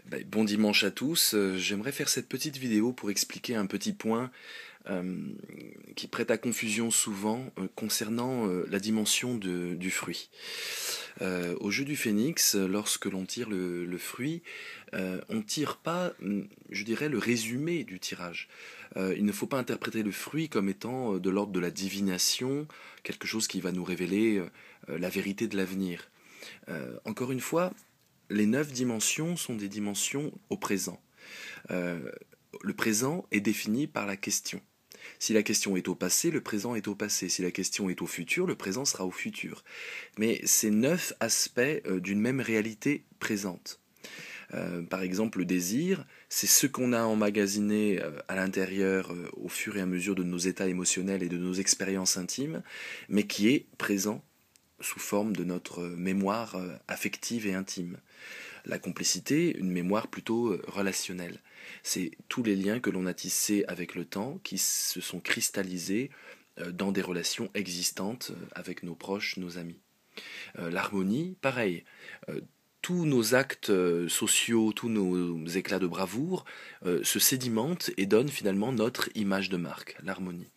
Bon dimanche à tous. J'aimerais faire cette petite vidéo pour expliquer un petit point euh, qui prête à confusion souvent concernant la dimension du fruit. Au jeu du phénix, lorsque l'on tire le fruit, on ne tire pas, je dirais, le résumé du tirage. Il ne faut pas interpréter le fruit comme étant de l'ordre de la divination, quelque chose qui va nous révéler la vérité de l'avenir. Encore une fois, les 9 dimensions sont des dimensions au présent. Euh, le présent est défini par la question. Si la question est au passé, le présent est au passé. Si la question est au futur, le présent sera au futur. Mais c'est 9 aspects d'une même réalité présente. Par exemple, le désir, c'est ce qu'on a emmagasiné à l'intérieur au fur et à mesure de nos états émotionnels et de nos expériences intimes, mais qui est présent sous forme de notre mémoire affective et intime. La complicité, une mémoire plutôt relationnelle. C'est tous les liens que l'on a tissés avec le temps qui se sont cristallisés dans des relations existantes avec nos proches, nos amis. L'harmonie, pareil. Euh, tous nos actes sociaux, tous nos éclats de bravoure se sédimentent et donnent finalement notre image de marque, l'harmonie.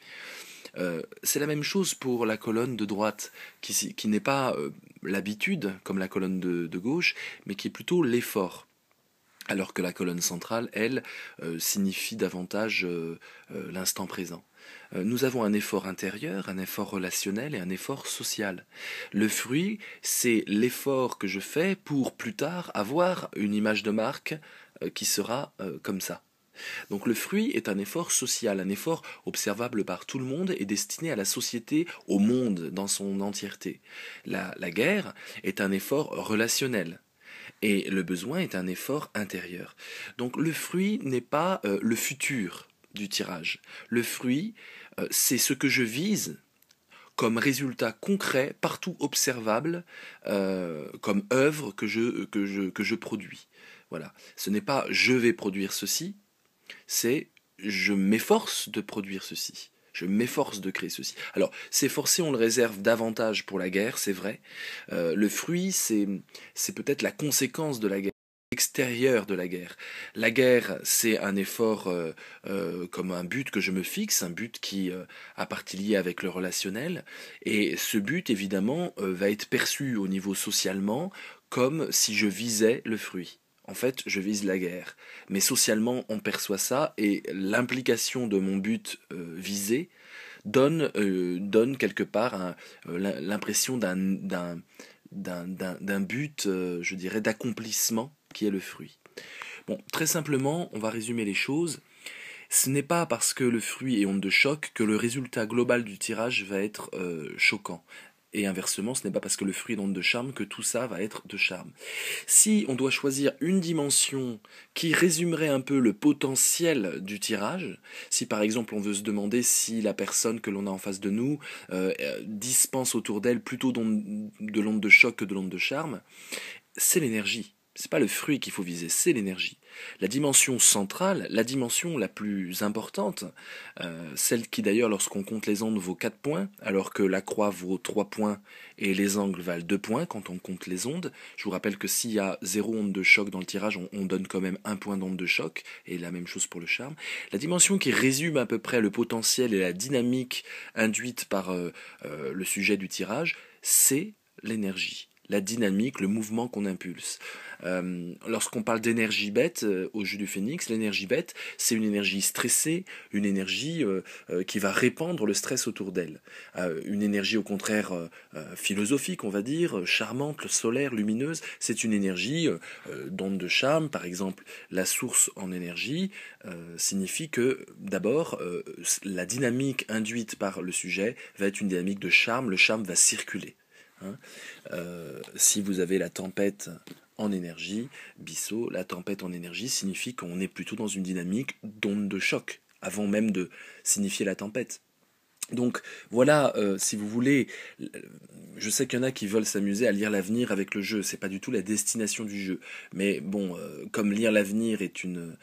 C'est la même chose pour la colonne de droite, qui n'est pas l'habitude, comme la colonne de gauche, mais qui est plutôt l'effort. Alors que la colonne centrale, elle, signifie davantage l'instant présent. Nous avons un effort intérieur, un effort relationnel et un effort social. Le fruit, c'est l'effort que je fais pour plus tard avoir une image de marque qui sera comme ça. Donc le fruit est un effort social, un effort observable par tout le monde et destiné à la société, au monde dans son entièreté. La guerre est un effort relationnel. Et le besoin est un effort intérieur. Donc le fruit n'est pas le futur du tirage. Le fruit, c'est ce que je vise comme résultat concret, partout observable, comme œuvre que je produis. Voilà. Ce n'est pas je vais produire ceci, c'est je m'efforce de produire ceci. Je m'efforce de créer ceci. Alors, s'efforcer, on le réserve davantage pour la guerre, c'est vrai. Le fruit, c'est peut-être la conséquence de la guerre, extérieure de la guerre. La guerre, c'est un effort comme un but que je me fixe, un but qui a partie liée avec le relationnel. Et ce but, évidemment, va être perçu au niveau socialement comme si je visais le fruit. En fait, je vise la guerre. Mais socialement, on perçoit ça et l'implication de mon but visé donne quelque part l'impression d'un but, je dirais, d'accomplissement qui est le fruit. Bon, très simplement, on va résumer les choses. Ce n'est pas parce que le fruit est onde de choc que le résultat global du tirage va être choquant. Et inversement, ce n'est pas parce que le fruit est onde de charme que tout ça va être de charme. Si on doit choisir une dimension qui résumerait un peu le potentiel du tirage, si par exemple on veut se demander si la personne que l'on a en face de nous dispense autour d'elle plutôt de l'onde de choc que de l'onde de charme, c'est l'énergie. C'est pas le fruit qu'il faut viser, c'est l'énergie. La dimension centrale, la dimension la plus importante, celle qui d'ailleurs lorsqu'on compte les ondes vaut 4 points, alors que la croix vaut 3 points et les angles valent 2 points quand on compte les ondes. Je vous rappelle que s'il y a 0 onde de choc dans le tirage, on donne quand même 1 point d'onde de choc, et la même chose pour le charme. La dimension qui résume à peu près le potentiel et la dynamique induite par le sujet du tirage, c'est l'énergie, la dynamique, le mouvement qu'on impulse. Lorsqu'on parle d'énergie bête au jeu du phénix, l'énergie bête, c'est une énergie stressée, une énergie qui va répandre le stress autour d'elle. Une énergie au contraire philosophique, on va dire, charmante, solaire, lumineuse, c'est une énergie d'onde de charme. Par exemple, la source en énergie signifie que d'abord, la dynamique induite par le sujet va être une dynamique de charme, le charme va circuler. Hein. Si vous avez la tempête en énergie, Bissot, la tempête en énergie signifie qu'on est plutôt dans une dynamique d'onde de choc, avant même de signifier la tempête. Donc voilà, si vous voulez, je sais qu'il y en a qui veulent s'amuser à lire l'avenir avec le jeu, c'est pas du tout la destination du jeu. Mais bon, comme lire l'avenir est une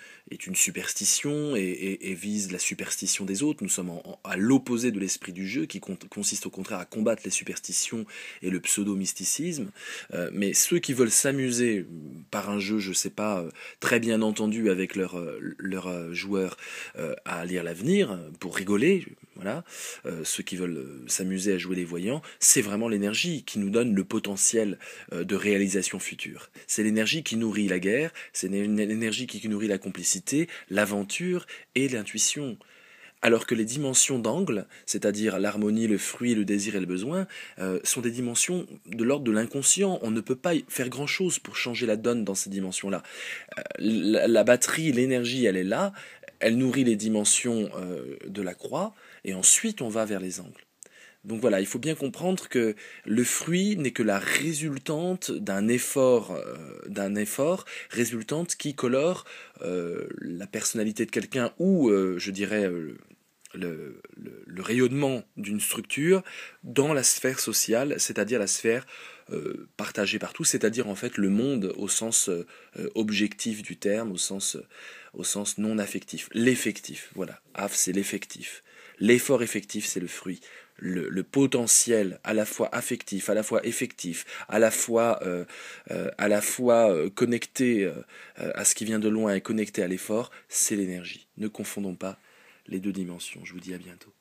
superstition et vise la superstition des autres, nous sommes à l'opposé de l'esprit du jeu qui consiste au contraire à combattre les superstitions et le pseudo-mysticisme. Mais ceux qui veulent s'amuser par un jeu, je sais pas, très bien entendu avec leurs joueurs à lire l'avenir, pour rigoler, voilà, ceux qui veulent s'amuser à jouer les voyants, c'est vraiment l'énergie qui nous donne le potentiel de réalisation future. C'est l'énergie qui nourrit la guerre, c'est l'énergie qui nourrit la complicité, l'aventure et l'intuition. Alors que les dimensions d'angle, c'est-à-dire l'harmonie, le fruit, le désir et le besoin, sont des dimensions de l'ordre de l'inconscient. On ne peut pas faire grand-chose pour changer la donne dans ces dimensions-là. La batterie, l'énergie, elle est là, elle nourrit les dimensions de la croix, et ensuite on va vers les angles. Donc voilà, il faut bien comprendre que le fruit n'est que la résultante d'un effort résultante qui colore la personnalité de quelqu'un ou, je dirais, le rayonnement d'une structure dans la sphère sociale, c'est-à-dire la sphère partagée par tous, c'est-à-dire en fait le monde au sens objectif du terme, au sens non affectif, l'effectif, voilà, AF c'est l'effectif, l'effort effectif c'est le fruit, le potentiel à la fois affectif, à la fois effectif, à la fois connecté à ce qui vient de loin et connecté à l'effort, c'est l'énergie. Ne confondons pas les deux dimensions. Je vous dis à bientôt.